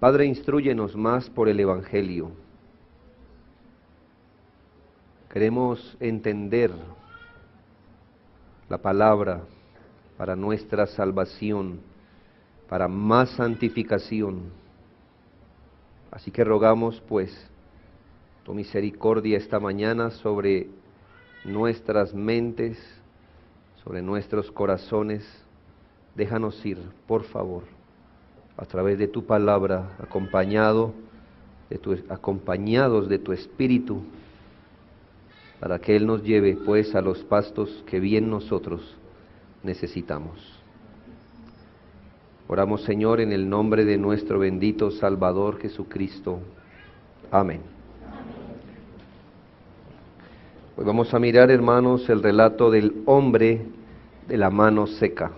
Padre, instrúyenos más por el Evangelio. Queremos entender la palabra para nuestra salvación, para más santificación. Así que rogamos, pues, tu misericordia esta mañana sobre nuestras mentes, sobre nuestros corazones. Déjanos ir, por favor, a través de tu palabra, acompañados de tu Espíritu, para que Él nos lleve, pues, a los pastos que bien nosotros necesitamos. Oramos, Señor, en el nombre de nuestro bendito Salvador Jesucristo. Amén. Hoy vamos a mirar, hermanos, el relato del hombre de la mano seca.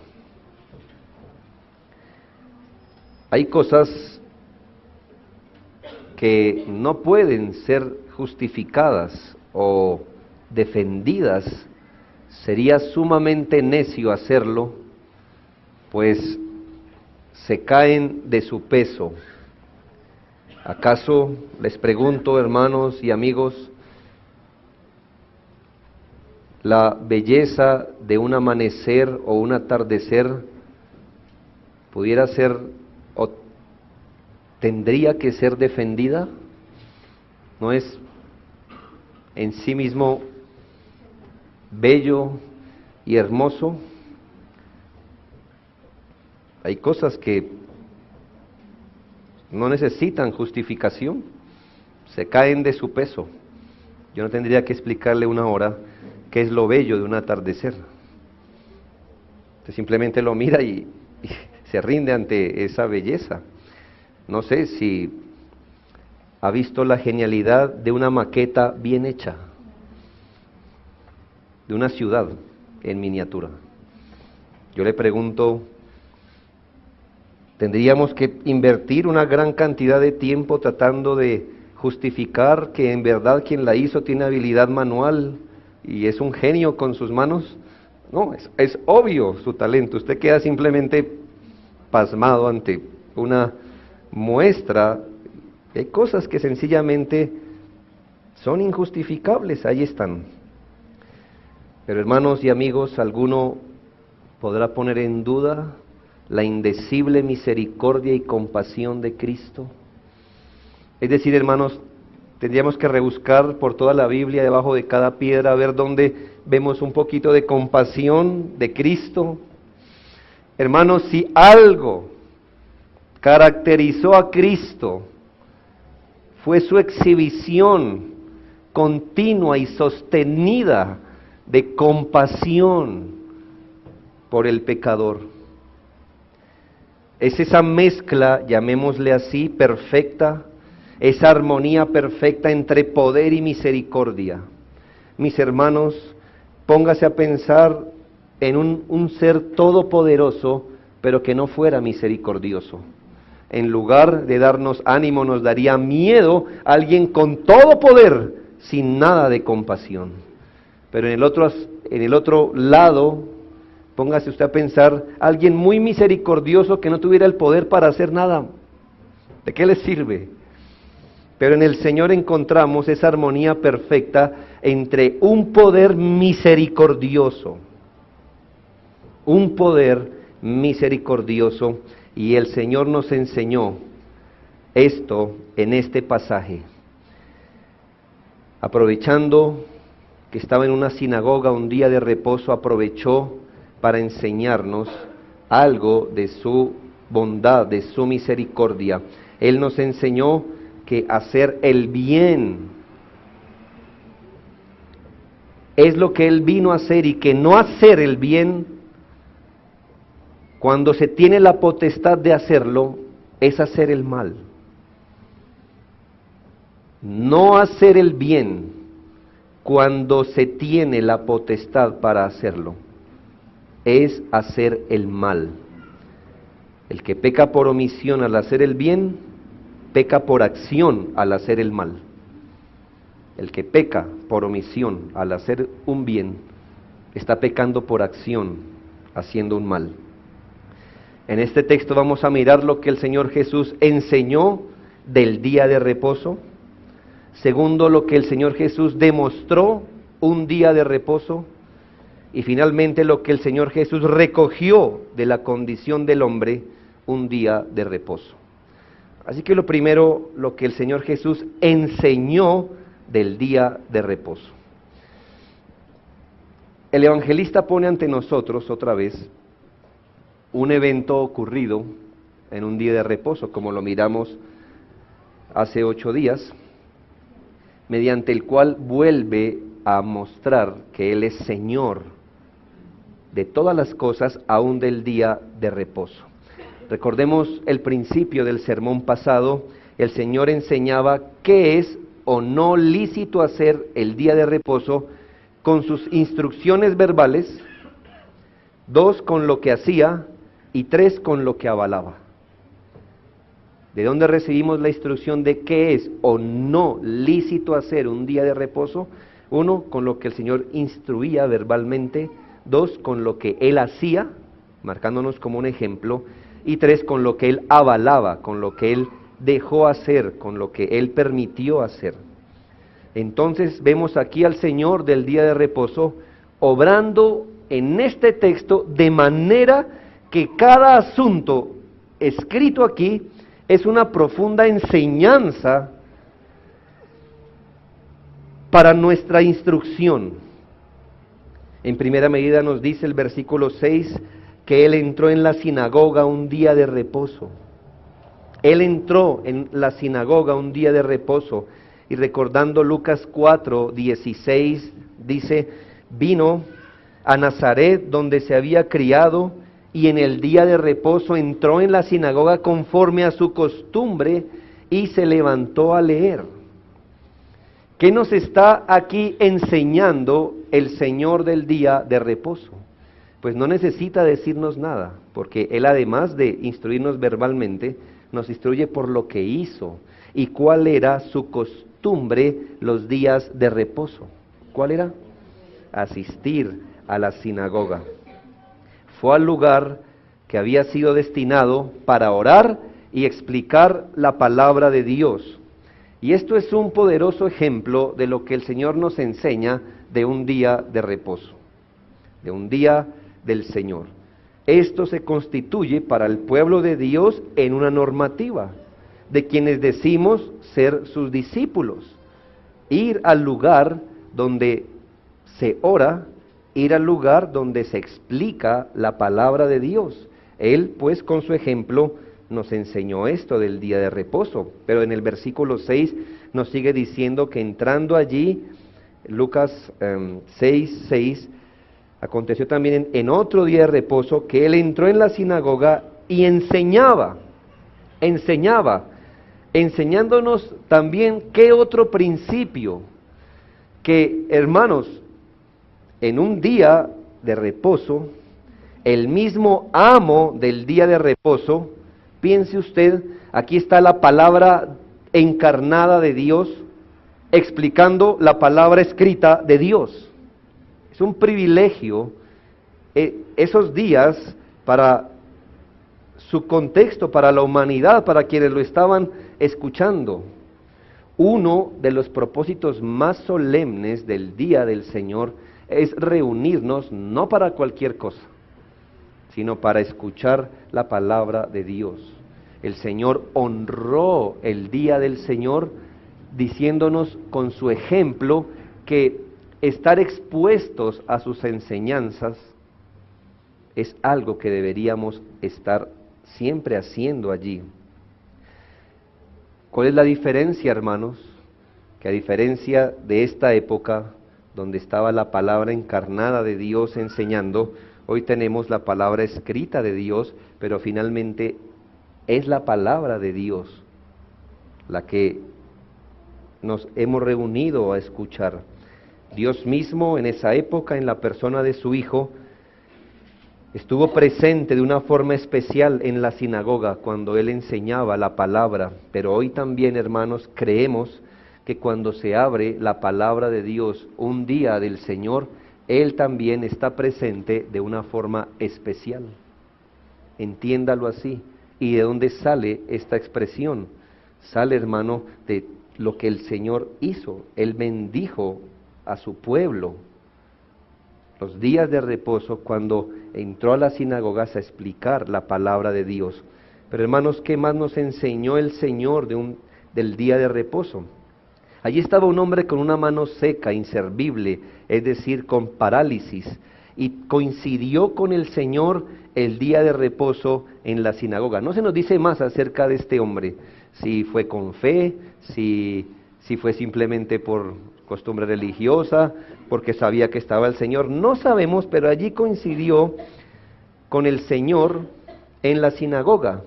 Hay cosas que no pueden ser justificadas o defendidas. Sería sumamente necio hacerlo, pues se caen de su peso. ¿Acaso, les pregunto, hermanos y amigos, la belleza de un amanecer o un atardecer pudiera ser o tendría que ser defendida? ¿No es en sí mismo bello y hermoso? Hay cosas que no necesitan justificación, se caen de su peso. Yo no tendría que explicarle una hora qué es lo bello de un atardecer. Usted simplemente lo mira y se rinde ante esa belleza. No sé si ha visto la genialidad de una maqueta bien hecha, de una ciudad en miniatura. Yo le pregunto, ¿tendríamos que invertir una gran cantidad de tiempo tratando de justificar que en verdad quien la hizo tiene habilidad manual y es un genio con sus manos? No, es obvio su talento. Usted queda simplemente pasmado ante una muestra. Hay cosas que sencillamente son injustificables, ahí están. Pero hermanos y amigos, ¿alguno podrá poner en duda la indecible misericordia y compasión de Cristo? Es decir, hermanos, tendríamos que rebuscar por toda la Biblia, debajo de cada piedra, a ver dónde vemos un poquito de compasión de Cristo. Hermanos, si algo caracterizó a Cristo, fue su exhibición continua y sostenida de compasión por el pecador. Es esa mezcla, llamémosle así, perfecta, esa armonía perfecta entre poder y misericordia. Mis hermanos, póngase a pensar en un ser todopoderoso, pero que no fuera misericordioso. En lugar de darnos ánimo, nos daría miedo a alguien con todo poder, sin nada de compasión. Pero en el otro lado, póngase usted a pensar, alguien muy misericordioso que no tuviera el poder para hacer nada. ¿De qué le sirve? Pero en el Señor encontramos esa armonía perfecta entre un poder misericordioso, y el Señor nos enseñó esto en este pasaje. Aprovechando que estaba en una sinagoga un día de reposo, aprovechó para enseñarnos algo de su bondad, de su misericordia. Él nos enseñó que hacer el bien es lo que Él vino a hacer, y que no hacer el bien, cuando se tiene la potestad de hacerlo, es hacer el mal. No hacer el bien cuando se tiene la potestad para hacerlo, es hacer el mal. El que peca por omisión al hacer el bien, peca por acción al hacer el mal. El que peca por omisión al hacer un bien, está pecando por acción, haciendo un mal. En este texto vamos a mirar lo que el Señor Jesús enseñó del día de reposo. Segundo, lo que el Señor Jesús demostró un día de reposo. Y finalmente lo que el Señor Jesús recogió de la condición del hombre, un día de reposo. Así que lo primero, lo que el Señor Jesús enseñó del día de reposo. El evangelista pone ante nosotros otra vez un evento ocurrido en un día de reposo, como lo miramos hace 8 días, mediante el cual vuelve a mostrar que Él es Señor de todas las cosas, aún del día de reposo. Recordemos el principio del sermón pasado. El Señor enseñaba qué es o no lícito hacer el día de reposo con sus instrucciones verbales, 2 con lo que hacía y 3 con lo que avalaba. ¿De dónde recibimos la instrucción de qué es o no lícito hacer un día de reposo? 1, con lo que el Señor instruía verbalmente, 2, con lo que Él hacía, marcándonos como un ejemplo, y 3, con lo que Él avalaba, con lo que Él dejó hacer, con lo que Él permitió hacer. Entonces vemos aquí al Señor del día de reposo obrando en este texto de manera que cada asunto escrito aquí es una profunda enseñanza para nuestra instrucción. En primera medida nos dice el versículo 6 que Él entró en la sinagoga un día de reposo. Él entró en la sinagoga un día de reposo. Y recordando Lucas 4:16, dice, vino a Nazaret donde se había criado y en el día de reposo entró en la sinagoga conforme a su costumbre y se levantó a leer. ¿Qué nos está aquí enseñando el Señor del día de reposo? Pues no necesita decirnos nada, porque Él, además de instruirnos verbalmente, nos instruye por lo que hizo y cuál era su costumbre los días de reposo. ¿Cuál era? Asistir a la sinagoga. Fue al lugar que había sido destinado para orar y explicar la palabra de Dios. Y esto es un poderoso ejemplo de lo que el Señor nos enseña de un día de reposo, de un día del Señor. Esto se constituye para el pueblo de Dios en una normativa, de quienes decimos ser sus discípulos. Ir al lugar donde se ora, ir al lugar donde se explica la palabra de Dios. Él, pues, con su ejemplo, nos enseñó esto del día de reposo, pero en el versículo 6 nos sigue diciendo que entrando allí, Lucas 6:6, aconteció también en otro día de reposo que Él entró en la sinagoga y enseñándonos también qué otro principio, que hermanos, en un día de reposo, el mismo amo del día de reposo, piense usted, aquí está la palabra encarnada de Dios, explicando la palabra escrita de Dios. Es un privilegio esos días para su contexto, para la humanidad, para quienes lo estaban escuchando. Uno de los propósitos más solemnes del día del Señor es reunirnos no para cualquier cosa, sino para escuchar la palabra de Dios. El Señor honró el día del Señor diciéndonos con su ejemplo que estar expuestos a sus enseñanzas es algo que deberíamos estar siempre haciendo allí. ¿Cuál es la diferencia, hermanos? Que a diferencia de esta época donde estaba la palabra encarnada de Dios enseñando, hoy tenemos la palabra escrita de Dios, pero finalmente es la palabra de Dios la que nos hemos reunido a escuchar. Dios mismo en esa época, en la persona de su Hijo, estuvo presente de una forma especial en la sinagoga cuando Él enseñaba la palabra, pero hoy también, hermanos, creemos que cuando se abre la palabra de Dios un día del Señor, Él también está presente de una forma especial. entiéndalo así. ¿Y de dónde sale esta expresión? Sale, hermano, de lo que el Señor hizo. Él bendijo a su pueblo. Los días de reposo, cuando entró a las sinagogas a explicar la palabra de Dios. Pero hermanos, ¿qué más nos enseñó el Señor del día de reposo? Allí estaba un hombre con una mano seca, inservible, es decir, con parálisis, y coincidió con el Señor el día de reposo en la sinagoga. No se nos dice más acerca de este hombre, si fue con fe, si fue simplemente por costumbre religiosa, porque sabía que estaba el Señor, no sabemos, pero allí coincidió con el Señor en la sinagoga.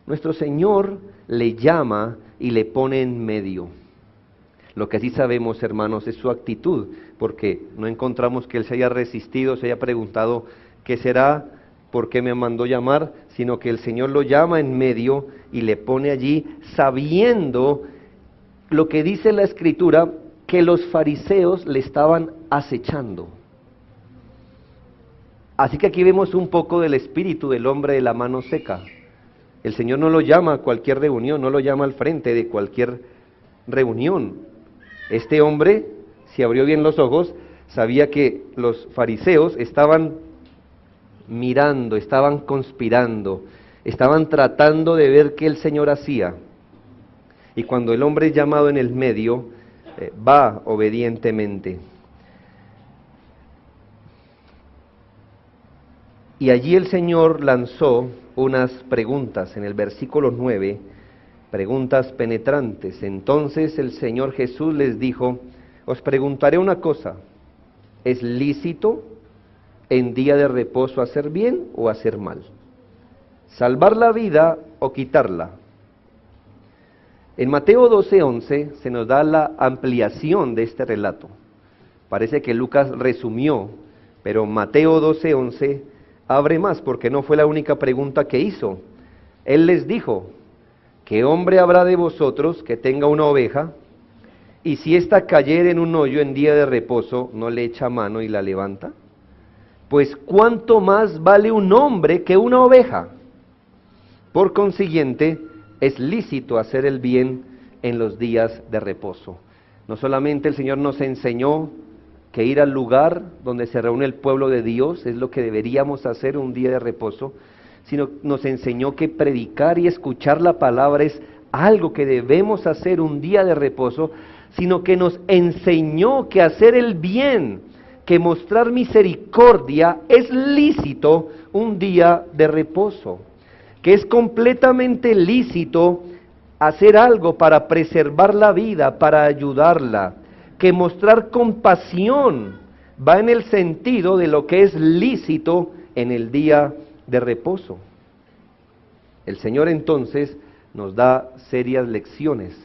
Nuestro Señor le llama y le pone en medio. Lo que sí sabemos, hermanos, es su actitud, porque no encontramos que Él se haya resistido, se haya preguntado, ¿qué será? ¿Por qué me mandó llamar? Sino que el Señor lo llama en medio y le pone allí, sabiendo lo que dice la Escritura, que los fariseos le estaban acechando. Así que aquí vemos un poco del espíritu del hombre de la mano seca. El Señor no lo llama a cualquier reunión, no lo llama al frente de cualquier reunión. Este hombre, si abrió bien los ojos, sabía que los fariseos estaban mirando, estaban conspirando, estaban tratando de ver qué el Señor hacía. Y cuando el hombre es llamado en el medio, va obedientemente. Y allí el Señor lanzó unas preguntas en el versículo 9, preguntas penetrantes. Entonces el Señor Jesús les dijo, os preguntaré una cosa, ¿es lícito en día de reposo hacer bien o hacer mal? ¿Salvar la vida o quitarla? En Mateo 12:11 se nos da la ampliación de este relato. Parece que Lucas resumió, pero Mateo 12:11 abre más, porque no fue la única pregunta que hizo. Él les dijo, ¿qué hombre habrá de vosotros que tenga una oveja, y si ésta cayere en un hoyo en día de reposo, no le echa mano y la levanta? Pues ¿cuánto más vale un hombre que una oveja? Por consiguiente, es lícito hacer el bien en los días de reposo. No solamente el Señor nos enseñó que ir al lugar donde se reúne el pueblo de Dios es lo que deberíamos hacer un día de reposo, sino nos enseñó que predicar y escuchar la palabra es algo que debemos hacer un día de reposo, sino que nos enseñó que hacer el bien, que mostrar misericordia es lícito un día de reposo, que es completamente lícito hacer algo para preservar la vida, para ayudarla, que mostrar compasión va en el sentido de lo que es lícito en el día de reposo. El Señor entonces nos da serias lecciones.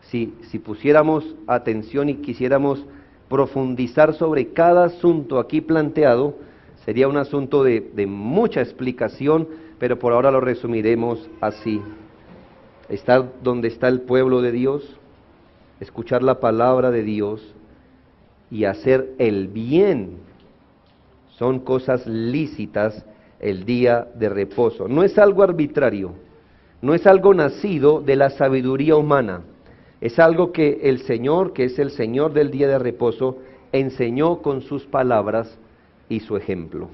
Si pusiéramos atención y quisiéramos profundizar sobre cada asunto aquí planteado, sería un asunto de mucha explicación, pero por ahora lo resumiremos así. Estar donde está el pueblo de Dios, escuchar la palabra de Dios y hacer el bien son cosas lícitas el día de reposo. No es algo arbitrario, no es algo nacido de la sabiduría humana, es algo que el Señor, que es el Señor del día de reposo, enseñó con sus palabras y su ejemplo.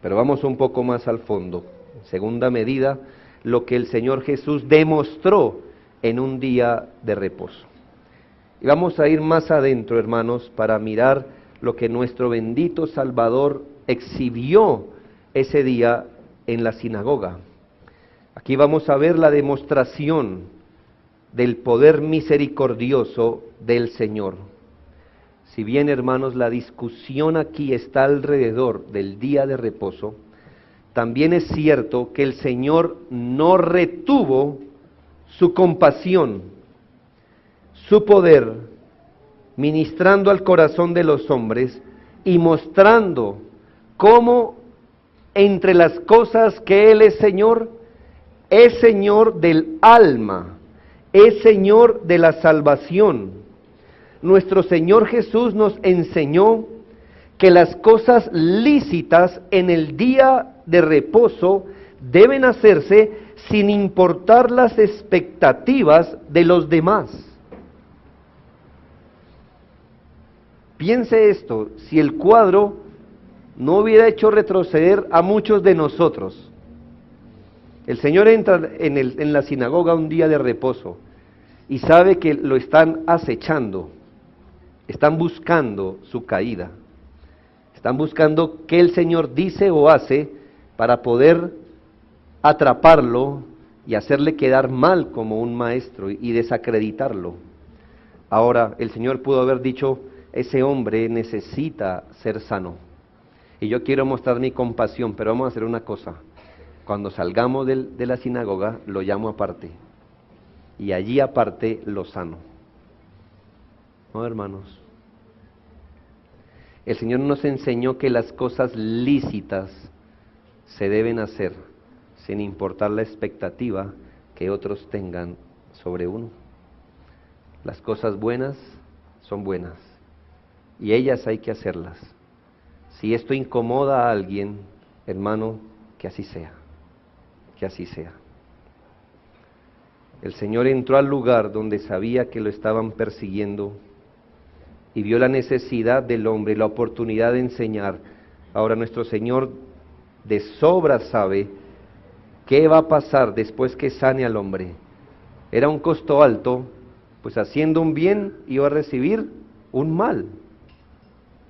Pero vamos un poco más al fondo. En segunda medida, lo que el Señor Jesús demostró en un día de reposo. Y vamos a ir más adentro, hermanos, para mirar lo que nuestro bendito Salvador exhibió ese día en la sinagoga. Aquí vamos a ver la demostración del poder misericordioso del Señor. Si bien, hermanos, la discusión aquí está alrededor del día de reposo, también es cierto que el Señor no retuvo su compasión, su poder, ministrando al corazón de los hombres y mostrando cómo entre las cosas que Él es Señor del alma, es Señor de la salvación. Nuestro Señor Jesús nos enseñó que las cosas lícitas en el día de reposo deben hacerse sin importar las expectativas de los demás. Piense esto, si el cuadro no hubiera hecho retroceder a muchos de nosotros. El Señor entra en la sinagoga un día de reposo y sabe que lo están acechando, están buscando su caída, están buscando qué el Señor dice o hace para poder atraparlo y hacerle quedar mal como un maestro y desacreditarlo. Ahora, el Señor pudo haber dicho, ese hombre necesita ser sano. Y yo quiero mostrar mi compasión, pero vamos a hacer una cosa. Cuando salgamos de la sinagoga, lo llamo aparte. Y allí aparte lo sano. ¿No, hermanos? El Señor nos enseñó que las cosas lícitas se deben hacer, sin importar la expectativa que otros tengan sobre uno. Las cosas buenas son buenas. Y ellas hay que hacerlas. Si esto incomoda a alguien, hermano, que así sea, que así sea. El Señor entró al lugar donde sabía que lo estaban persiguiendo y vio la necesidad del hombre y la oportunidad de enseñar. Ahora nuestro Señor de sobra sabe qué va a pasar después que sane al hombre. Era un costo alto, pues haciendo un bien iba a recibir un mal.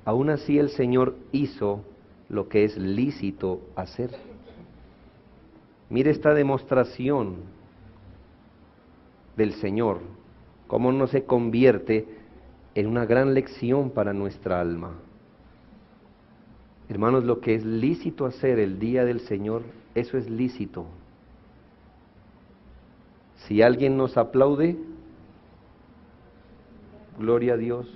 Aún así el Señor hizo lo que es lícito hacer. Mire esta demostración del Señor, cómo no se convierte en una gran lección para nuestra alma. Hermanos, lo que es lícito hacer el día del Señor, eso es lícito. Si alguien nos aplaude, gloria a Dios.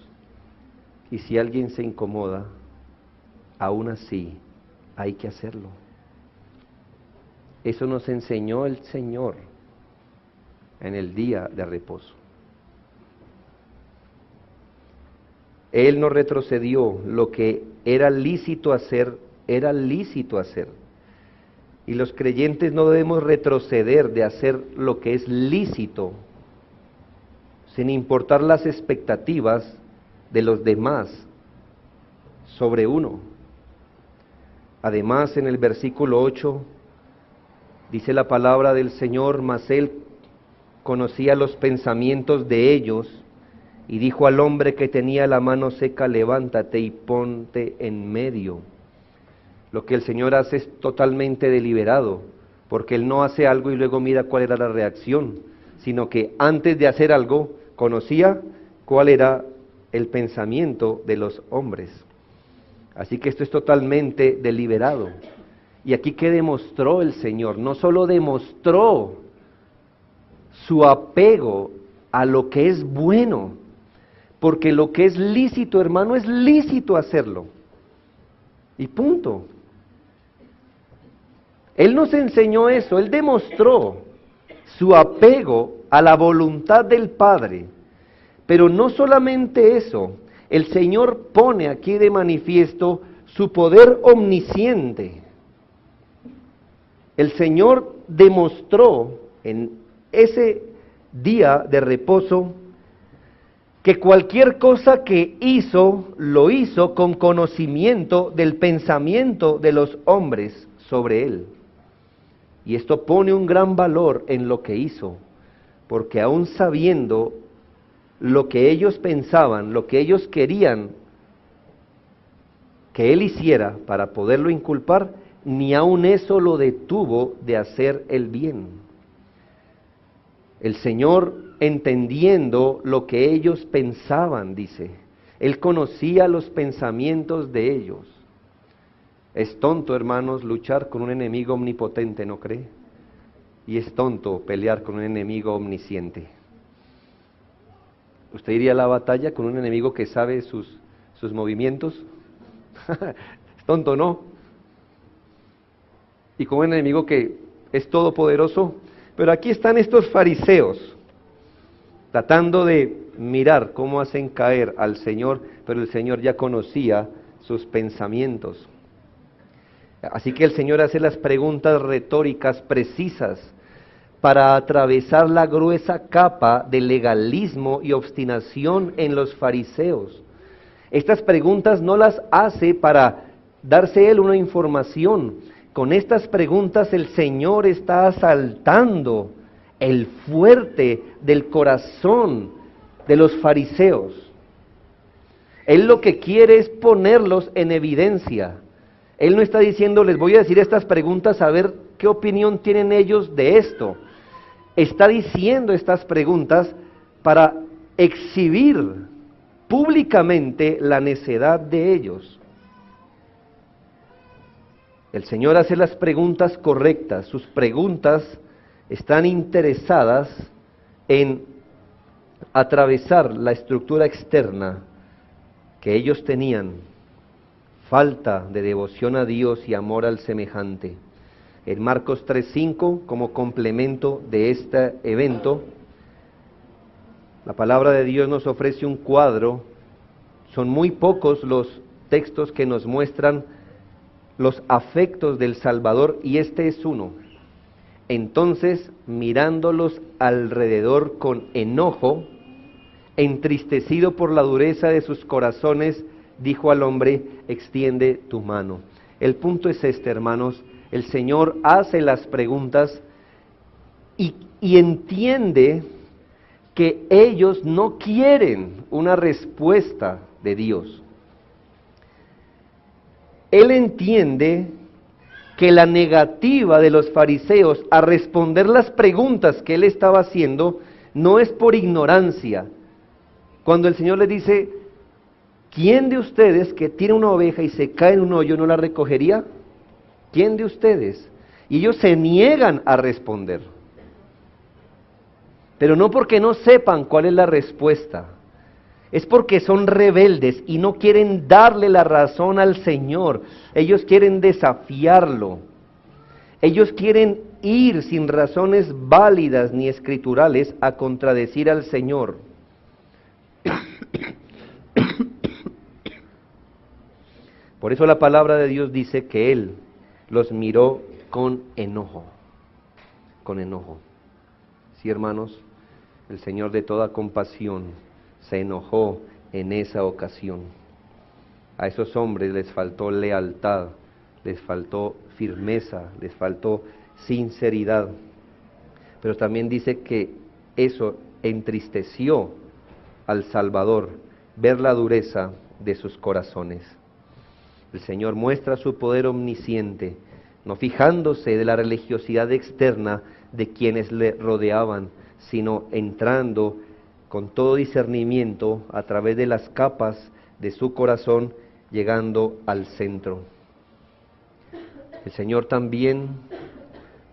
Y si alguien se incomoda, aún así hay que hacerlo. Eso nos enseñó el Señor en el día de reposo. Él no retrocedió, lo que era lícito hacer, era lícito hacer. Y los creyentes no debemos retroceder de hacer lo que es lícito, sin importar las expectativas de los demás sobre uno. Además, en el versículo 8, dice la palabra del Señor, mas él conocía los pensamientos de ellos, y dijo al hombre que tenía la mano seca, levántate y ponte en medio. Lo que el Señor hace es totalmente deliberado, porque Él no hace algo y luego mira cuál era la reacción, sino que antes de hacer algo, conocía cuál era el pensamiento de los hombres. Así que esto es totalmente deliberado. Y aquí ¿qué demostró el Señor? No solo demostró su apego a lo que es bueno, porque lo que es lícito, hermano, es lícito hacerlo. Y punto. Él nos enseñó eso, Él demostró su apego a la voluntad del Padre. Pero no solamente eso, el Señor pone aquí de manifiesto su poder omnisciente. El Señor demostró en ese día de reposo que cualquier cosa que hizo, lo hizo con conocimiento del pensamiento de los hombres sobre Él. Y esto pone un gran valor en lo que hizo, porque aún sabiendo lo que ellos pensaban, lo que ellos querían que Él hiciera para poderlo inculpar, ni aun eso lo detuvo de hacer el bien. El Señor, entendiendo lo que ellos pensaban, dice, Él conocía los pensamientos de ellos. Es tonto, hermanos, luchar con un enemigo omnipotente, ¿no cree? Y es tonto pelear con un enemigo omnisciente. ¿Usted iría a la batalla con un enemigo que sabe sus movimientos? Es tonto, ¿no? Y con un enemigo que es todopoderoso. Pero aquí están estos fariseos, tratando de mirar cómo hacen caer al Señor, pero el Señor ya conocía sus pensamientos. Así que el Señor hace las preguntas retóricas precisas para atravesar la gruesa capa de legalismo y obstinación en los fariseos. Estas preguntas no las hace para darse él una información. Con estas preguntas el Señor está asaltando el fuerte del corazón de los fariseos. Él lo que quiere es ponerlos en evidencia. Él no está diciendo, les voy a decir estas preguntas a ver qué opinión tienen ellos de esto. Está diciendo estas preguntas para exhibir públicamente la necedad de ellos. El Señor hace las preguntas correctas. Sus preguntas están interesadas en atravesar la estructura externa que ellos tenían, falta de devoción a Dios y amor al semejante. En Marcos 3:5, como complemento de este evento, la palabra de Dios nos ofrece un cuadro. Son muy pocos los textos que nos muestran los afectos del Salvador, y este es uno. Entonces, mirándolos alrededor con enojo, entristecido por la dureza de sus corazones, dijo al hombre, extiende tu mano. El punto es este, hermanos, el Señor hace las preguntas y entiende que ellos no quieren una respuesta de Dios. Él entiende que la negativa de los fariseos a responder las preguntas que él estaba haciendo no es por ignorancia. Cuando el Señor les dice, ¿quién de ustedes que tiene una oveja y se cae en un hoyo no la recogería? ¿Quién de ustedes? Y ellos se niegan a responder. Pero no porque no sepan cuál es la respuesta, es porque son rebeldes y no quieren darle la razón al Señor. Ellos quieren desafiarlo. Ellos quieren ir sin razones válidas ni escriturales a contradecir al Señor. Por eso la palabra de Dios dice que Él los miró con enojo. Con enojo. Sí, hermanos, el Señor de toda compasión se enojó en esa ocasión. A esos hombres les faltó lealtad, les faltó firmeza, les faltó sinceridad. Pero también dice que eso entristeció al Salvador, ver la dureza de sus corazones. El Señor muestra su poder omnisciente, no fijándose de la religiosidad externa de quienes le rodeaban, sino entrando con todo discernimiento a través de las capas de su corazón, llegando al centro. El Señor también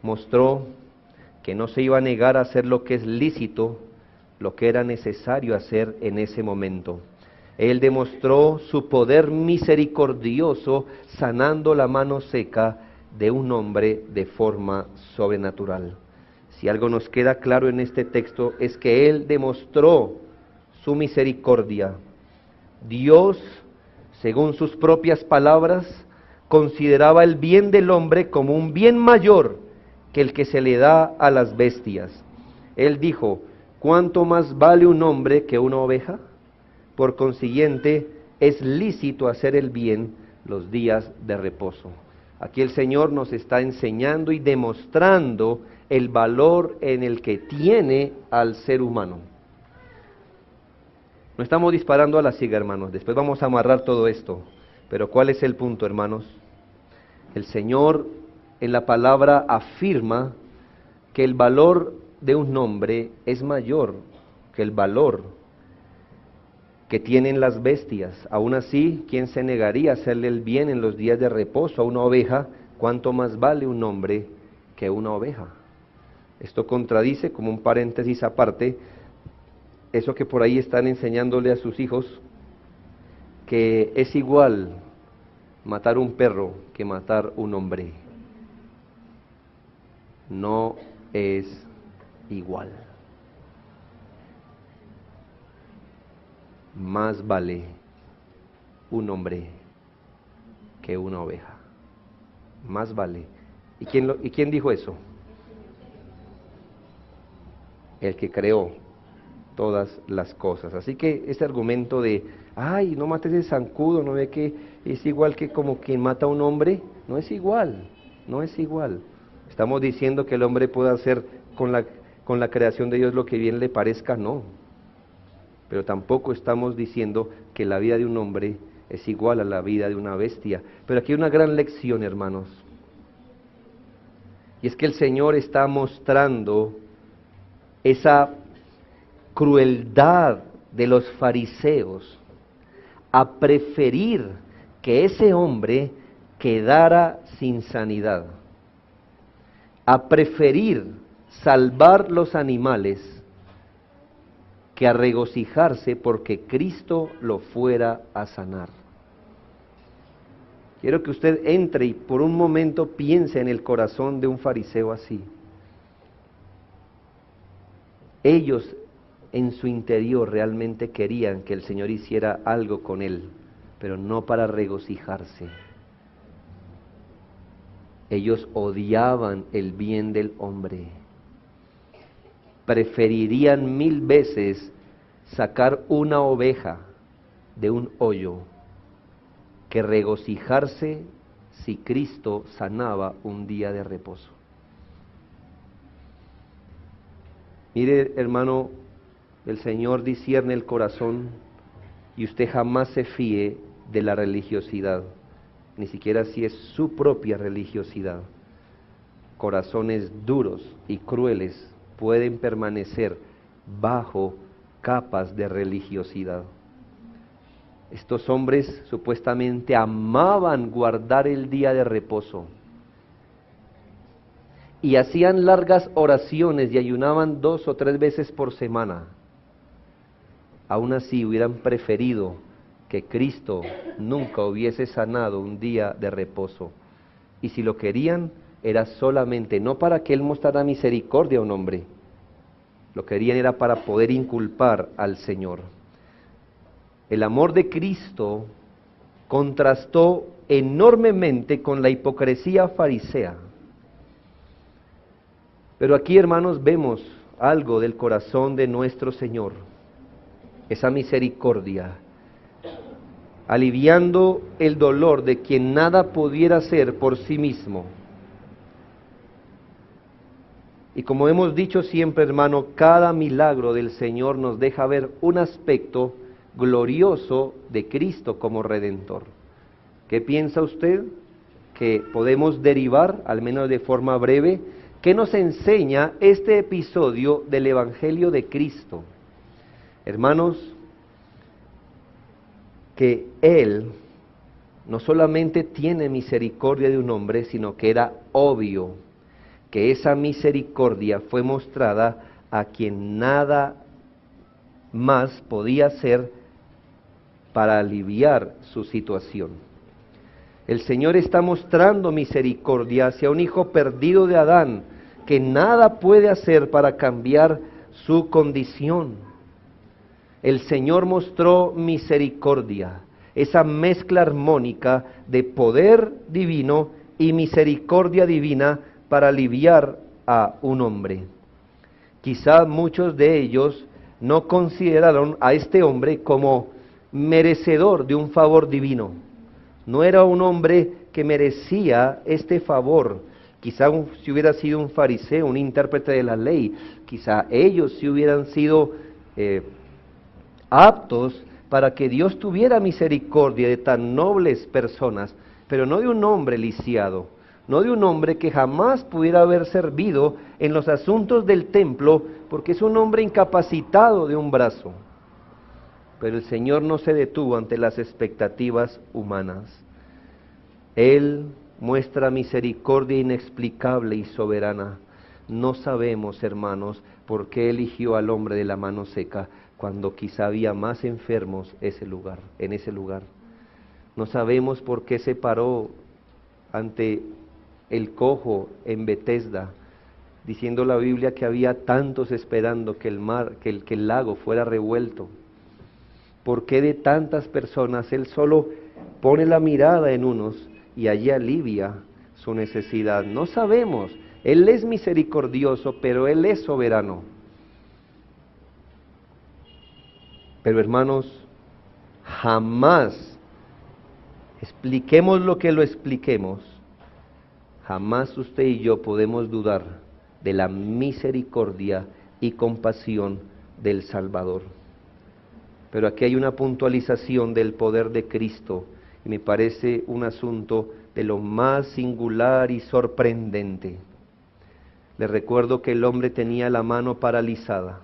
mostró que no se iba a negar a hacer lo que es lícito, lo que era necesario hacer en ese momento. Él demostró su poder misericordioso sanando la mano seca de un hombre de forma sobrenatural. Si algo nos queda claro en este texto es que Él demostró su misericordia. Dios, según sus propias palabras, consideraba el bien del hombre como un bien mayor que el que se le da a las bestias. Él dijo, ¿cuánto más vale un hombre que una oveja? Por consiguiente, es lícito hacer el bien los días de reposo. Aquí el Señor nos está enseñando y demostrando el valor en el que tiene al ser humano. No estamos disparando a la ciega, hermanos. Después vamos a amarrar todo esto. Pero ¿cuál es el punto, hermanos? El Señor en la palabra afirma que el valor de un hombre es mayor que el valor que tienen las bestias. Aún así, ¿quién se negaría a hacerle el bien en los días de reposo a una oveja? ¿Cuánto más vale un hombre que una oveja? Esto contradice, como un paréntesis aparte, eso que por ahí están enseñándole a sus hijos, que es igual matar un perro que matar un hombre. No es igual. Más vale un hombre que una oveja. más vale. ¿Y quién dijo eso? El que creó todas las cosas. Así que este argumento de, ay, no mates ese zancudo, ¿no ve que es igual que como quien mata a un hombre? No es igual, no es igual. Estamos diciendo que el hombre puede hacer con la creación de Dios lo que bien le parezca, no. Pero tampoco estamos diciendo que la vida de un hombre es igual a la vida de una bestia. Pero aquí hay una gran lección, hermanos. Y es que el Señor está mostrando esa crueldad de los fariseos a preferir que ese hombre quedara sin sanidad, a preferir salvar los animales que a regocijarse porque Cristo lo fuera a sanar. Quiero que usted entre y por un momento piense en el corazón de un fariseo así. Ellos en su interior realmente querían que el Señor hiciera algo con él, pero no para regocijarse. Ellos odiaban el bien del hombre. Preferirían 1000 veces sacar una oveja de un hoyo que regocijarse si Cristo sanaba un día de reposo. Mire, hermano, el Señor discierne el corazón y usted jamás se fíe de la religiosidad, ni siquiera si es su propia religiosidad. Corazones duros y crueles pueden permanecer bajo capas de religiosidad. Estos hombres supuestamente amaban guardar el día de reposo y hacían largas oraciones y ayunaban 2 o 3 veces por semana. Aún así hubieran preferido que Cristo nunca hubiese sanado un día de reposo. Y si lo querían, era solamente no para que Él mostrara misericordia a un hombre, lo querían era para poder inculpar al Señor. El amor de Cristo contrastó enormemente con la hipocresía farisea. Pero aquí, hermanos, vemos algo del corazón de nuestro Señor, esa misericordia, aliviando el dolor de quien nada pudiera hacer por sí mismo. Y como hemos dicho siempre, hermano, cada milagro del Señor nos deja ver un aspecto glorioso de Cristo como Redentor. ¿Qué piensa usted que podemos derivar, al menos de forma breve, qué nos enseña este episodio del Evangelio de Cristo? Hermanos, que Él no solamente tiene misericordia de un hombre, sino que era obvio que esa misericordia fue mostrada a quien nada más podía hacer para aliviar su situación. El Señor está mostrando misericordia hacia un hijo perdido de Adán, que nada puede hacer para cambiar su condición. El Señor mostró misericordia, esa mezcla armónica de poder divino y misericordia divina para aliviar a un hombre. Quizá muchos de ellos no consideraron a este hombre como merecedor de un favor divino. No era un hombre que merecía este favor. Quizá si hubiera sido un fariseo, un intérprete de la ley, quizá ellos sí hubieran sido aptos para que Dios tuviera misericordia de tan nobles personas, pero no de un hombre lisiado, no de un hombre que jamás pudiera haber servido en los asuntos del templo, porque es un hombre incapacitado de un brazo. Pero el Señor no se detuvo ante las expectativas humanas. Él muestra misericordia inexplicable y soberana. No sabemos, hermanos, por qué eligió al hombre de la mano seca, cuando quizá había más enfermos en ese lugar. No sabemos por qué se paró ante el cojo en Betesda, diciendo la Biblia que había tantos esperando que el lago fuera revuelto. ¿Por qué de tantas personas Él solo pone la mirada en unos y allí alivia su necesidad. No sabemos. Él es misericordioso, pero Él es soberano. Pero hermanos, jamás, expliquemos lo que lo expliquemos, jamás usted y yo podemos dudar de la misericordia y compasión del Salvador. Pero aquí hay una puntualización del poder de Cristo, y me parece un asunto de lo más singular y sorprendente. Les recuerdo que el hombre tenía la mano paralizada,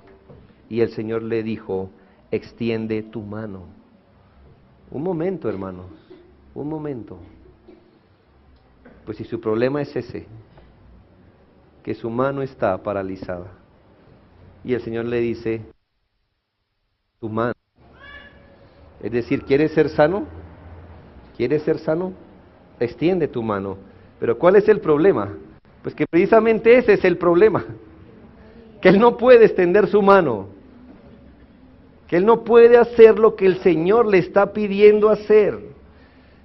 y el Señor le dijo: extiende tu mano. Un momento, hermanos, un momento. Pues si su problema es ese, que su mano está paralizada, y el Señor le dice: tu mano. Es decir, ¿quieres ser sano? ¿Quieres ser sano? Extiende tu mano. Pero ¿cuál es el problema? Pues que precisamente ese es el problema, que él no puede extender su mano, que él no puede hacer lo que el Señor le está pidiendo hacer.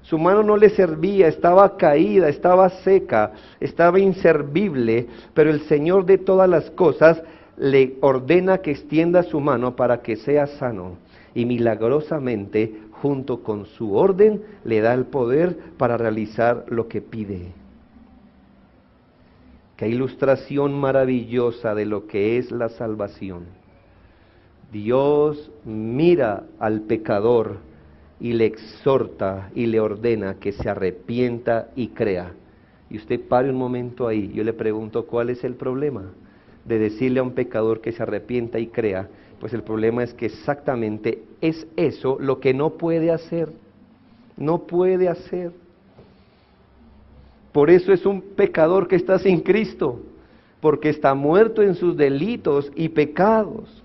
Su mano no le servía, estaba caída, estaba seca, estaba inservible, pero el Señor de todas las cosas le ordena que extienda su mano para que sea sano, y milagrosamente, junto con su orden, le da el poder para realizar lo que pide. Qué ilustración maravillosa de lo que es la salvación. Dios mira al pecador y le exhorta y le ordena que se arrepienta y crea. Y usted pare un momento ahí. Yo le pregunto, ¿cuál es el problema de decirle a un pecador que se arrepienta y crea? Pues el problema es que exactamente es eso lo que no puede hacer. No puede hacer. Por eso es un pecador que está sin Cristo, porque está muerto en sus delitos y pecados.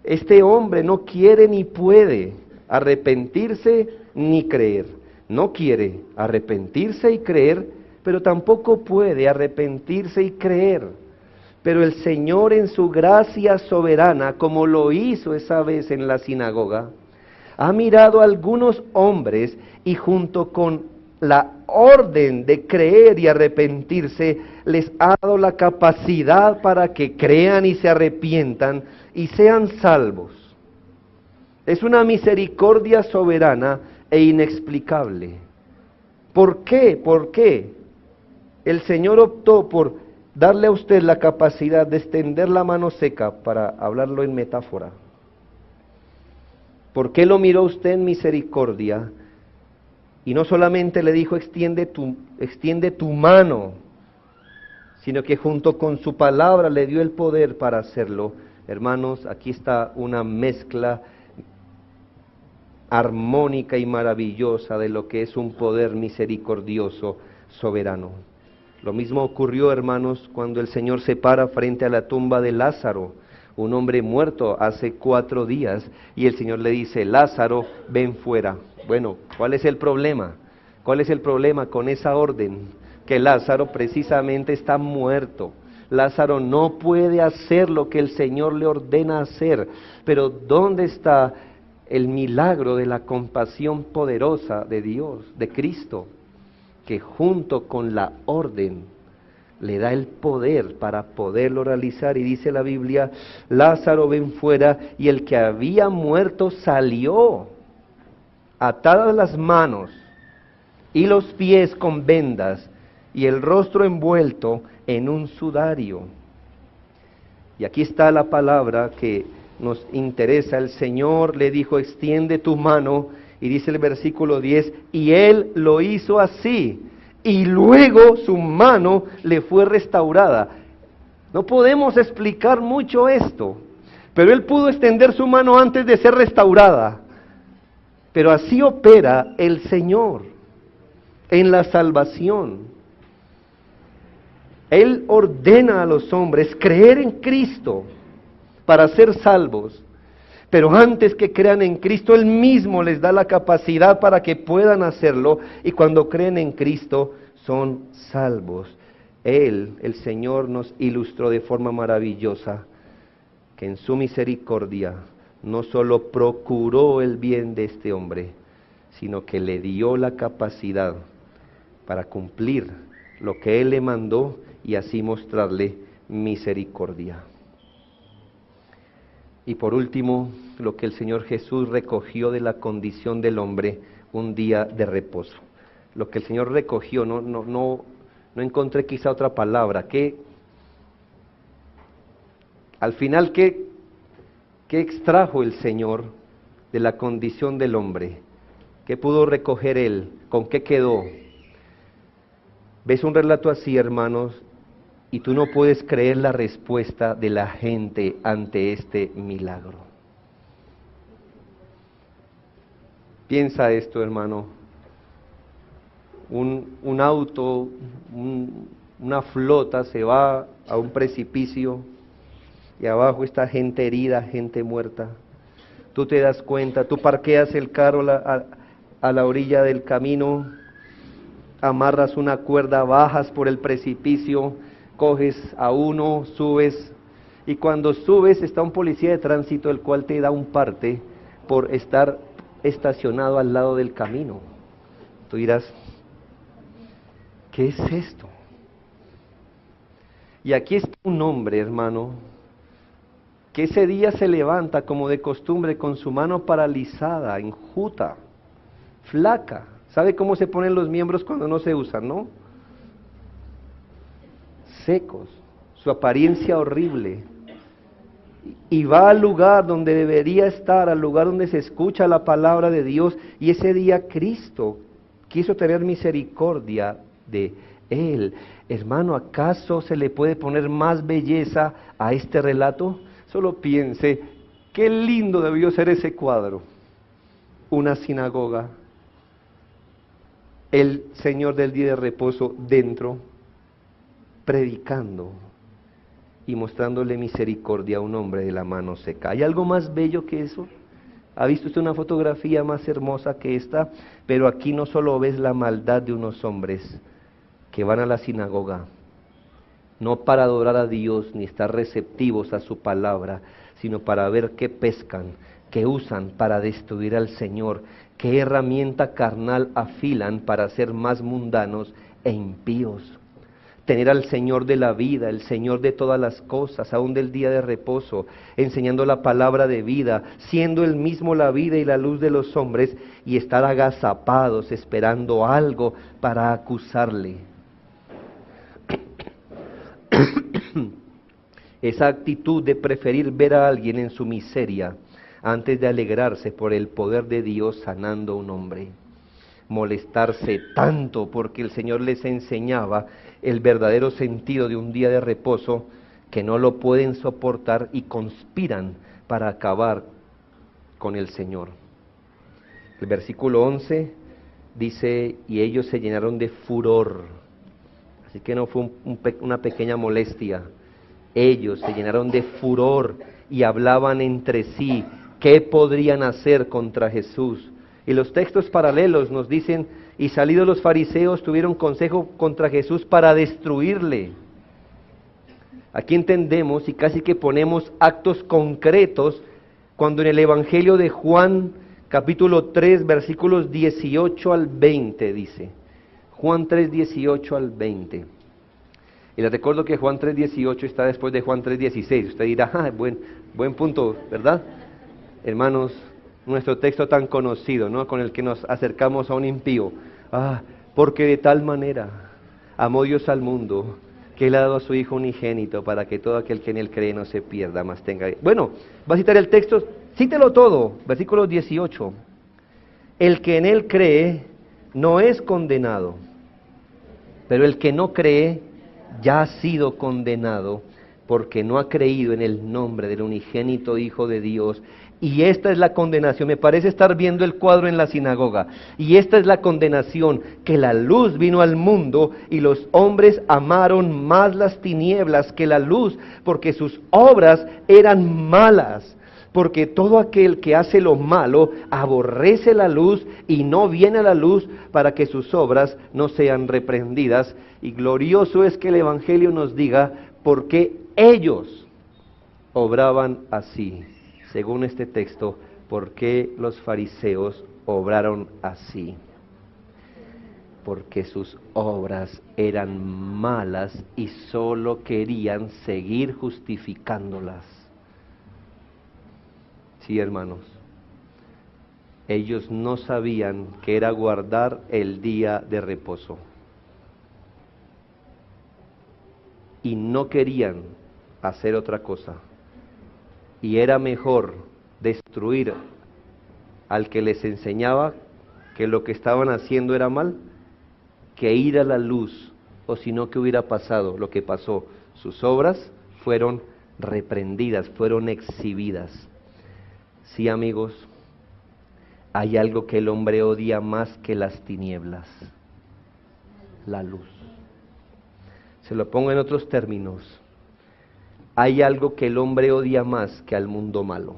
Este hombre no quiere ni puede arrepentirse ni creer. No quiere arrepentirse y creer, pero tampoco puede arrepentirse y creer. Pero el Señor, en su gracia soberana, como lo hizo esa vez en la sinagoga, ha mirado a algunos hombres y junto con la orden de creer y arrepentirse, les ha dado la capacidad para que crean y se arrepientan y sean salvos. Es una misericordia soberana e inexplicable. ¿Por qué? ¿Por qué el Señor optó por darle a usted la capacidad de extender la mano seca, para hablarlo en metáfora? ¿Por qué lo miró usted en misericordia? Y no solamente le dijo extiende tu mano, sino que junto con su palabra le dio el poder para hacerlo. Hermanos, aquí está una mezcla armónica y maravillosa de lo que es un poder misericordioso, soberano. Lo mismo ocurrió, hermanos, cuando el Señor se para frente a la tumba de Lázaro, un hombre muerto hace 4 días, y el Señor le dice: Lázaro, ven fuera. Bueno, ¿cuál es el problema? ¿Cuál es el problema con esa orden? Que Lázaro precisamente está muerto. Lázaro no puede hacer lo que el Señor le ordena hacer. Pero ¿dónde está el milagro de la compasión poderosa de Dios, de Cristo? Que junto con la orden le da el poder para poderlo realizar. Y dice la Biblia: Lázaro, ven fuera. Y el que había muerto salió, atadas las manos y los pies con vendas, y el rostro envuelto en un sudario. Y aquí está la palabra que nos interesa. El Señor le dijo: extiende tu mano, y dice el versículo 10, y él lo hizo así, y luego su mano le fue restaurada. No podemos explicar mucho esto, pero él pudo extender su mano antes de ser restaurada. Pero así opera el Señor en la salvación. Él ordena a los hombres creer en Cristo para ser salvos. Pero antes que crean en Cristo, Él mismo les da la capacidad para que puedan hacerlo, y cuando creen en Cristo son salvos. Él, el Señor, nos ilustró de forma maravillosa que en su misericordia no solo procuró el bien de este hombre, sino que le dio la capacidad para cumplir lo que Él le mandó y así mostrarle misericordia. Y por último, lo que el Señor Jesús recogió de la condición del hombre, un día de reposo. Lo que el Señor recogió, no encontré quizá otra palabra, que al final, ¿qué extrajo el Señor de la condición del hombre? ¿Qué pudo recoger Él? ¿Con qué quedó? Ves un relato así, hermanos, y tú no puedes creer la respuesta de la gente ante este milagro. Piensa esto, hermano. Un auto, una flota se va a un precipicio y abajo está gente herida, gente muerta. Tú te das cuenta, tú parqueas el carro a la orilla del camino, amarras una cuerda, bajas por el precipicio, coges a uno, subes, y cuando subes está un policía de tránsito el cual te da un parte por estar estacionado al lado del camino. Tú dirás, ¿qué es esto? Y aquí está un hombre, hermano, que ese día se levanta como de costumbre con su mano paralizada, enjuta, flaca. ¿Sabe cómo se ponen los miembros cuando no se usan, no? Secos, su apariencia horrible. Y va al lugar donde debería estar, al lugar donde se escucha la palabra de Dios, y ese día Cristo quiso tener misericordia de él. Hermano, ¿acaso se le puede poner más belleza a este relato? Solo piense, qué lindo debió ser ese cuadro. Una sinagoga, el Señor del día de reposo dentro, predicando y mostrándole misericordia a un hombre de la mano seca. ¿Hay algo más bello que eso? ¿Ha visto usted una fotografía más hermosa que esta? Pero aquí no solo ves la maldad de unos hombres que van a la sinagoga, no para adorar a Dios ni estar receptivos a su palabra, sino para ver qué pescan, qué usan para destruir al Señor, qué herramienta carnal afilan para ser más mundanos e impíos. Tener al Señor de la vida, el Señor de todas las cosas, aún del día de reposo, enseñando la palabra de vida, siendo Él mismo la vida y la luz de los hombres, y estar agazapados esperando algo para acusarle. Esa actitud de preferir ver a alguien en su miseria antes de alegrarse por el poder de Dios sanando a un hombre. Molestarse tanto porque el Señor les enseñaba el verdadero sentido de un día de reposo, que no lo pueden soportar y conspiran para acabar con el Señor. El versículo 11 dice, y ellos se llenaron de furor. Así que no fue una pequeña molestia. Ellos se llenaron de furor y hablaban entre sí qué podrían hacer contra Jesús. Y los textos paralelos nos dicen, y salidos los fariseos tuvieron consejo contra Jesús para destruirle. Aquí entendemos y casi que ponemos actos concretos cuando en el Evangelio de Juan, capítulo 3, versículos 18 al 20 dice. Juan 3, 18 al 20. Y les recuerdo que Juan 3, 18 está después de Juan 3, 16. Usted dirá, buen punto, ¿verdad? Hermanos, nuestro texto tan conocido, ¿no?, con el que nos acercamos a un impío. Porque de tal manera amó Dios al mundo, que Él ha dado a su Hijo unigénito, para que todo aquel que en Él cree no se pierda, mas tenga... Bueno, va a citar el texto, cítelo todo, versículo 18. El que en Él cree no es condenado, pero el que no cree ya ha sido condenado, porque no ha creído en el nombre del unigénito Hijo de Dios. Y esta es la condenación, me parece estar viendo el cuadro en la sinagoga, y esta es la condenación, que la luz vino al mundo, y los hombres amaron más las tinieblas que la luz, porque sus obras eran malas. Porque todo aquel que hace lo malo aborrece la luz y no viene a la luz, para que sus obras no sean reprendidas. Y glorioso es que el Evangelio nos diga por qué ellos obraban así. Según este texto, por qué los fariseos obraron así. porque sus obras eran malas y solo querían seguir justificándolas. Sí, hermanos, ellos no sabían que era guardar el día de reposo. Y no querían hacer otra cosa. Y era mejor destruir al que les enseñaba que lo que estaban haciendo era mal, que ir a la luz, o si no, que hubiera pasado lo que pasó. Sus obras fueron reprendidas, fueron exhibidas. Sí, amigos, hay algo que el hombre odia más que las tinieblas: la luz. Se lo pongo en otros términos. Hay algo que el hombre odia más que al mundo malo.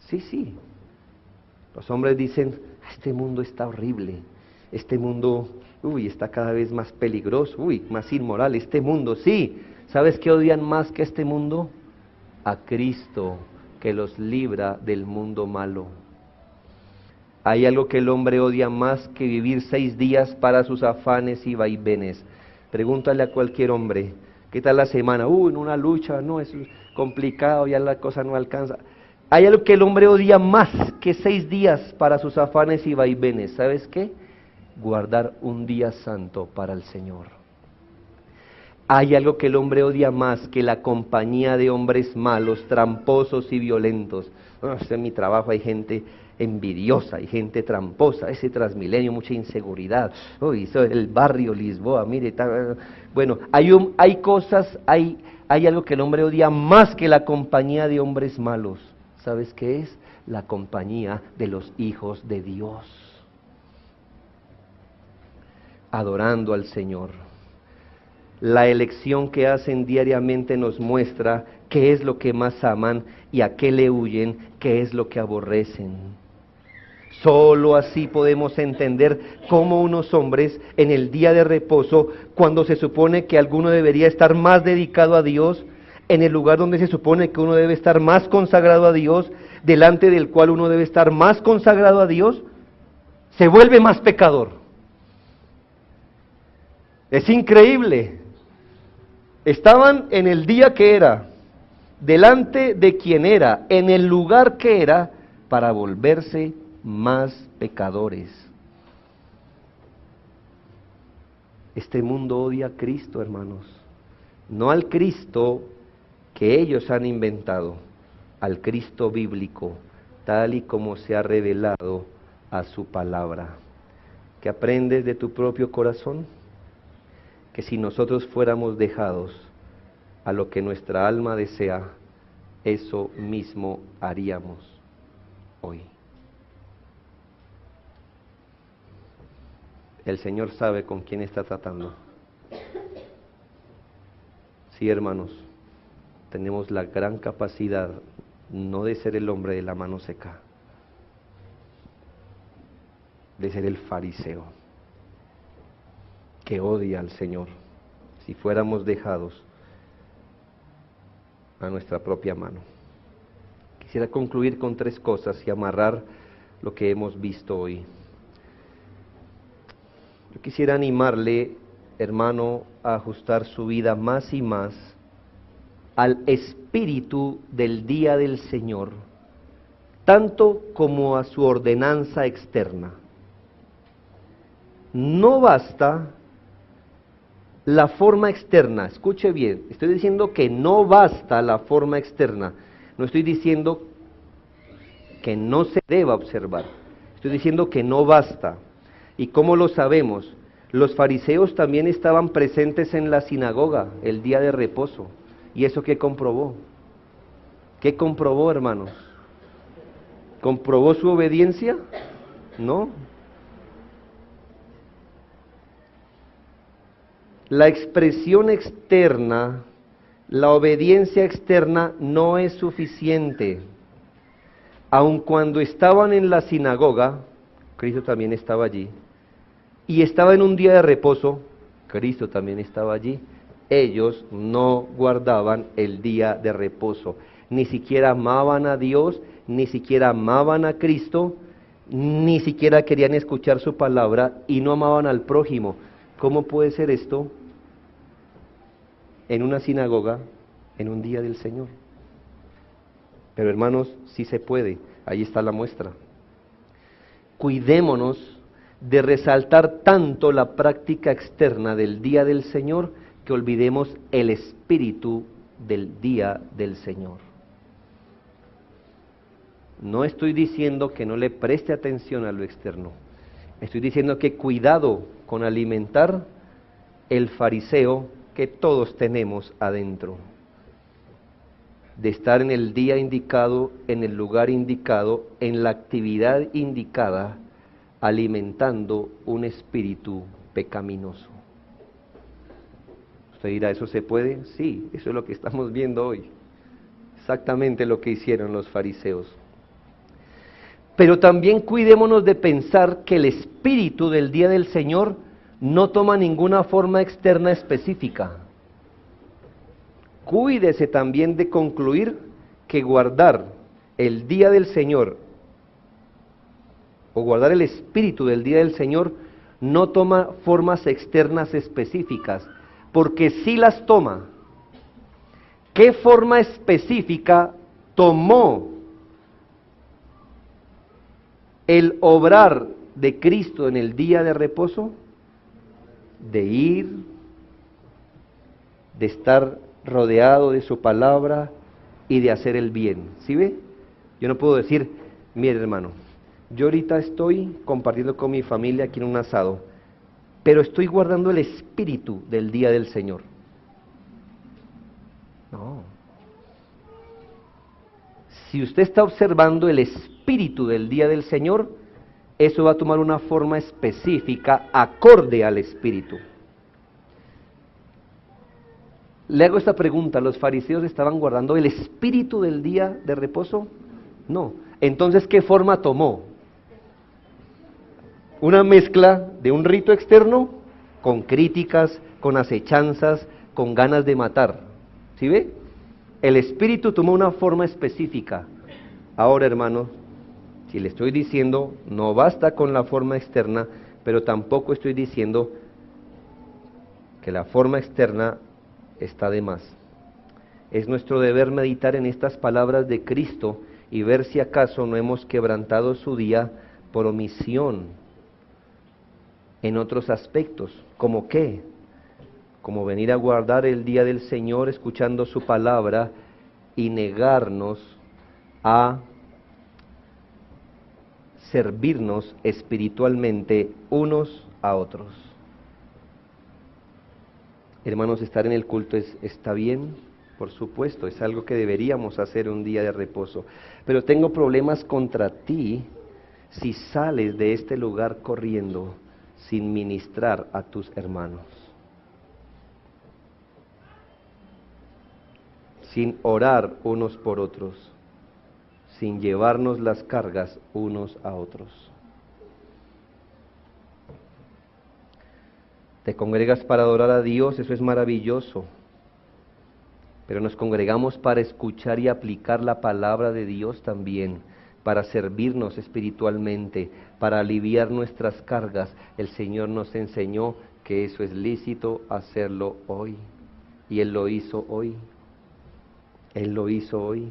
Sí, sí. Los hombres dicen, este mundo está horrible, este mundo, está cada vez más peligroso, más inmoral, este mundo, sí. ¿Sabes qué odian más que este mundo? A Cristo, que los libra del mundo malo. Hay algo que el hombre odia más que vivir 6 días para sus afanes y vaivenes. Pregúntale a cualquier hombre, ¿qué tal la semana? En una lucha, no, es complicado, ya la cosa no alcanza. Hay algo que el hombre odia más que 6 días para sus afanes y vaivenes. ¿Sabes qué? Guardar un día santo para el Señor. Hay algo que el hombre odia más que la compañía de hombres malos, tramposos y violentos. En mi trabajo hay gente envidiosa, hay gente tramposa, ese Transmilenio, mucha inseguridad. El barrio Lisboa, mire, bueno, hay cosas, hay algo que el hombre odia más que la compañía de hombres malos. ¿Sabes qué es? La compañía de los hijos de Dios, adorando al Señor. La elección que hacen diariamente nos muestra qué es lo que más aman y a qué le huyen, qué es lo que aborrecen. Solo así podemos entender cómo unos hombres en el día de reposo, cuando se supone que alguno debería estar más dedicado a Dios, en el lugar donde se supone que uno debe estar más consagrado a Dios, delante del cual uno debe estar más consagrado a Dios, se vuelve más pecador. Es increíble. Estaban en el día que era, delante de quien era, en el lugar que era, para volverse más pecadores. Este mundo odia a Cristo, hermanos. No al Cristo que ellos han inventado, al Cristo bíblico, tal y como se ha revelado a su palabra. ¿Qué aprendes de tu propio corazón? Que si nosotros fuéramos dejados a lo que nuestra alma desea, eso mismo haríamos hoy. El Señor sabe con quién está tratando. Sí, hermanos, tenemos la gran capacidad no de ser el hombre de la mano seca, de ser el fariseo que odia al Señor, si fuéramos dejados a nuestra propia mano. Quisiera concluir con 3 cosas y amarrar lo que hemos visto hoy. Yo quisiera animarle, hermano, a ajustar su vida más y más al espíritu del día del Señor, tanto como a su ordenanza externa. No basta la forma externa, escuche bien, estoy diciendo que no basta la forma externa, no estoy diciendo que no se deba observar, estoy diciendo que no basta. ¿Y cómo lo sabemos? Los fariseos también estaban presentes en la sinagoga el día de reposo. ¿Y eso qué comprobó? ¿Qué comprobó, hermanos? ¿Comprobó su obediencia? No. La expresión externa, la obediencia externa no es suficiente. Aun cuando estaban en la sinagoga, Cristo también estaba allí, y estaba en un día de reposo, Cristo también estaba allí. Ellos no guardaban el día de reposo, ni siquiera amaban a Dios, ni siquiera amaban a Cristo, ni siquiera querían escuchar su palabra y no amaban al prójimo. ¿Cómo puede ser esto en una sinagoga, en un día del Señor? Pero hermanos, sí se puede, ahí está la muestra. Cuidémonos de resaltar tanto la práctica externa del día del Señor que olvidemos el espíritu del día del Señor. No estoy diciendo que no le preste atención a lo externo. Estoy diciendo que cuidado con alimentar el fariseo que todos tenemos adentro. De estar en el día indicado, en el lugar indicado, en la actividad indicada, alimentando un espíritu pecaminoso. Usted dirá, ¿eso se puede? Sí, eso es lo que estamos viendo hoy. Exactamente lo que hicieron los fariseos. Pero también cuidémonos de pensar que el espíritu del día del Señor no toma ninguna forma externa específica. Cuídese también de concluir que guardar el día del Señor o guardar el espíritu del día del Señor no toma formas externas específicas, porque sí las toma. ¿Qué forma específica tomó el obrar de Cristo en el día de reposo? De ir, de estar rodeado de su palabra y de hacer el bien. ¿Sí ve? Yo no puedo decir, mire hermano, yo ahorita estoy compartiendo con mi familia aquí en un asado, pero estoy guardando el espíritu del día del Señor. No. Si usted está observando el espíritu del día del Señor, eso va a tomar una forma específica acorde al espíritu. Le hago esta pregunta, ¿los fariseos estaban guardando el espíritu del día de reposo? No. Entonces, ¿qué forma tomó? Una mezcla de un rito externo con críticas, con acechanzas, con ganas de matar. ¿Sí ve? El espíritu tomó una forma específica. Ahora, hermano, si le estoy diciendo, no basta con la forma externa, pero tampoco estoy diciendo que la forma externa está de más. Es nuestro deber meditar en estas palabras de Cristo y ver si acaso no hemos quebrantado su día por omisión en otros aspectos. ¿Cómo qué? Como venir a guardar el día del Señor escuchando su palabra y negarnos a servirnos espiritualmente unos a otros. Hermanos, estar en el culto está bien, por supuesto, es algo que deberíamos hacer un día de reposo. Pero tengo problemas contra ti si sales de este lugar corriendo sin ministrar a tus hermanos, sin orar unos por otros, sin llevarnos las cargas unos a otros. Te congregas para adorar a Dios, eso es maravilloso, pero nos congregamos para escuchar y aplicar la palabra de Dios también, para servirnos espiritualmente, para aliviar nuestras cargas. El Señor nos enseñó que eso es lícito hacerlo hoy, y Él lo hizo hoy. Él lo hizo hoy.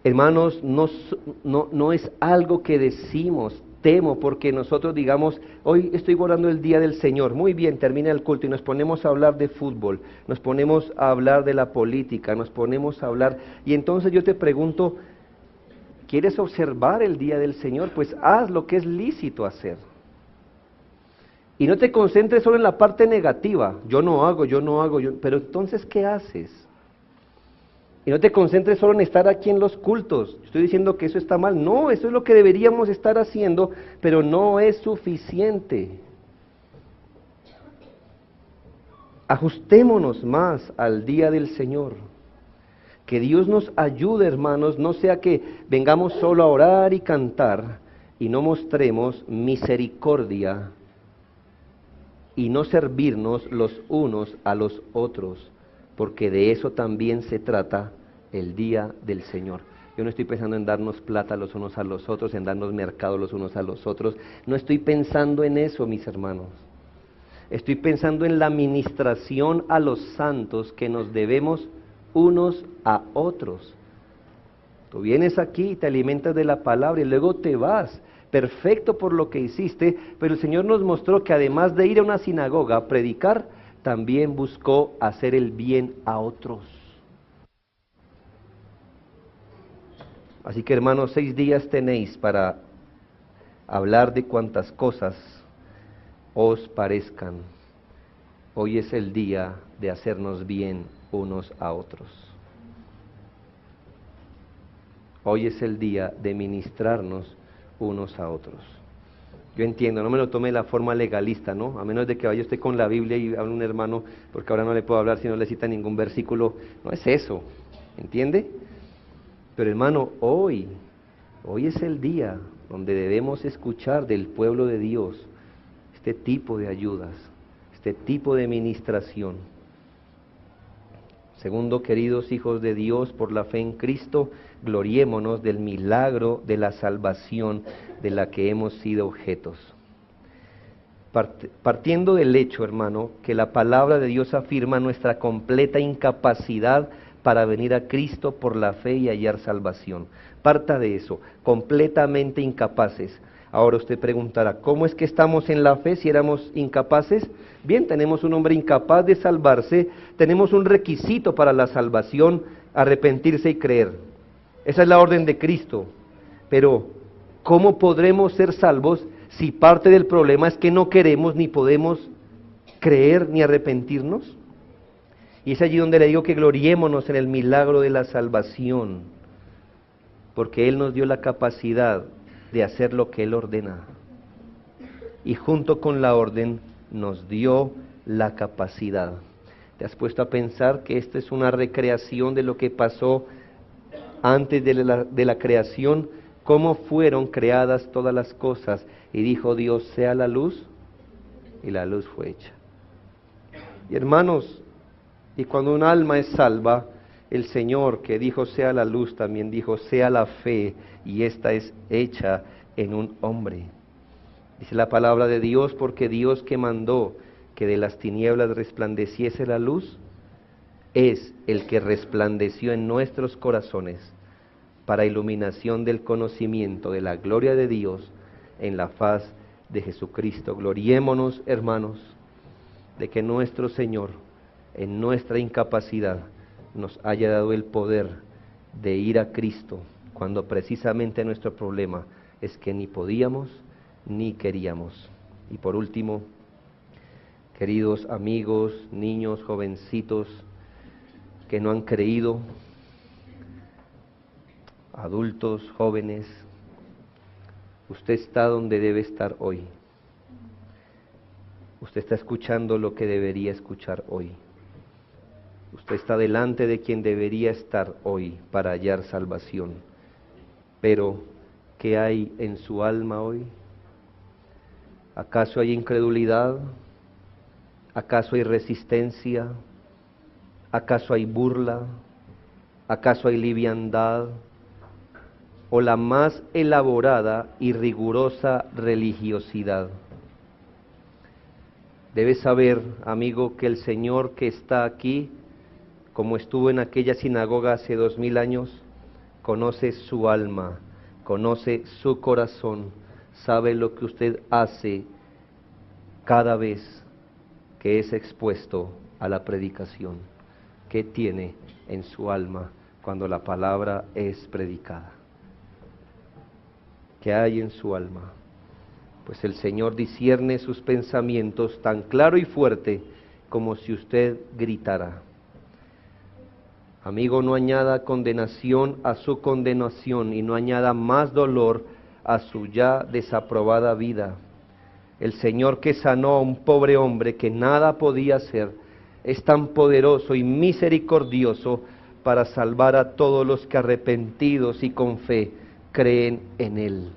Hermanos, no es algo que decimos, temo, porque nosotros digamos, hoy estoy guardando el día del Señor, muy bien, termina el culto y nos ponemos a hablar de fútbol, nos ponemos a hablar de la política, nos ponemos a hablar, y entonces yo te pregunto, ¿quieres observar el día del Señor? Pues haz lo que es lícito hacer. Y no te concentres solo en la parte negativa, yo no hago, pero entonces, ¿qué haces? Y no te concentres solo en estar aquí en los cultos. Estoy diciendo que eso está mal. No, eso es lo que deberíamos estar haciendo, pero no es suficiente. Ajustémonos más al día del Señor. Que Dios nos ayude, hermanos, no sea que vengamos solo a orar y cantar y no mostremos misericordia y no servirnos los unos a los otros, porque de eso también se trata el día del Señor. Yo no estoy pensando en darnos plata los unos a los otros, en darnos mercado los unos a los otros. No estoy pensando en eso, mis hermanos. Estoy pensando en la ministración a los santos que nos debemos unos a otros. Tú vienes aquí y te alimentas de la palabra y luego te vas. Perfecto por lo que hiciste, pero el Señor nos mostró que además de ir a una sinagoga a predicar, también buscó hacer el bien a otros. Así que hermanos, 6 días tenéis para hablar de cuantas cosas os parezcan. Hoy es el día de hacernos bien unos a otros. Hoy es el día de ministrarnos unos a otros. Yo entiendo, no me lo tome de la forma legalista, ¿no? A menos de que vaya usted con la Biblia y hable un hermano, porque ahora no le puedo hablar si no le cita ningún versículo. No es eso, ¿entiende? Pero hermano, hoy es el día donde debemos escuchar del pueblo de Dios este tipo de ayudas, este tipo de ministración. Segundo, queridos hijos de Dios, por la fe en Cristo, gloriémonos del milagro de la salvación de la que hemos sido objetos. Partiendo del hecho, hermano, que la palabra de Dios afirma nuestra completa incapacidad para venir a Cristo por la fe y hallar salvación. Parta de eso, completamente incapaces. Ahora usted preguntará, ¿cómo es que estamos en la fe si éramos incapaces? Bien, tenemos un hombre incapaz de salvarse, tenemos un requisito para la salvación, arrepentirse y creer. Esa es la orden de Cristo. Pero, ¿cómo podremos ser salvos si parte del problema es que no queremos ni podemos creer ni arrepentirnos? Y es allí donde le digo que gloriémonos en el milagro de la salvación, porque Él nos dio la capacidad de hacer lo que Él ordena. Y junto con la orden nos dio la capacidad. ¿Te has puesto a pensar que esta es una recreación de lo que pasó antes de la creación? ¿Cómo fueron creadas todas las cosas? Y dijo Dios, sea la luz, y la luz fue hecha. Y hermanos, y cuando un alma es salva, el Señor que dijo sea la luz, también dijo sea la fe, y esta es hecha en un hombre. Dice la palabra de Dios, porque Dios que mandó que de las tinieblas resplandeciese la luz, es el que resplandeció en nuestros corazones para iluminación del conocimiento de la gloria de Dios en la faz de Jesucristo. Gloriémonos, hermanos, de que nuestro Señor, en nuestra incapacidad, nos haya dado el poder de ir a Cristo, cuando precisamente nuestro problema es que ni podíamos ni queríamos. Y por último, queridos amigos, niños, jovencitos que no han creído, adultos, jóvenes, usted está donde debe estar hoy. Usted está escuchando lo que debería escuchar hoy. Usted está delante de quien debería estar hoy para hallar salvación. Pero, ¿qué hay en su alma hoy? ¿Acaso hay incredulidad? ¿Acaso hay resistencia? ¿Acaso hay burla? ¿Acaso hay liviandad? ¿O la más elaborada y rigurosa religiosidad? Debes saber, amigo, que el Señor que está aquí, como estuvo en aquella sinagoga hace 2000 años, conoce su alma, conoce su corazón, sabe lo que usted hace cada vez que es expuesto a la predicación. ¿Qué tiene en su alma cuando la palabra es predicada? ¿Qué hay en su alma? Pues el Señor discierne sus pensamientos tan claro y fuerte como si usted gritara. Amigo, no añada condenación a su condenación y no añada más dolor a su ya desaprobada vida. El Señor que sanó a un pobre hombre que nada podía hacer, es tan poderoso y misericordioso para salvar a todos los que arrepentidos y con fe creen en Él.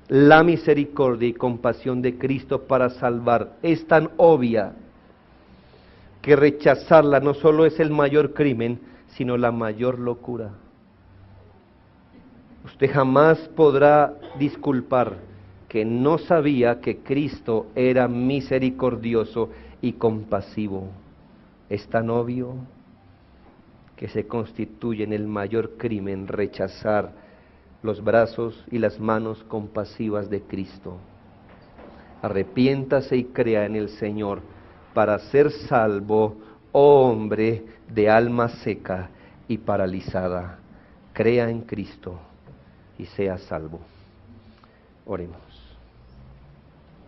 La misericordia y compasión de Cristo para salvar es tan obvia que rechazarla no solo es el mayor crimen, sino la mayor locura. Usted jamás podrá disculpar que no sabía que Cristo era misericordioso y compasivo. Es tan obvio que se constituye en el mayor crimen rechazar los brazos y las manos compasivas de Cristo. Arrepiéntase y crea en el Señor para ser salvo, oh hombre de alma seca y paralizada. Crea en Cristo y sea salvo. Oremos.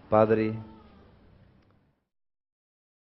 Padre,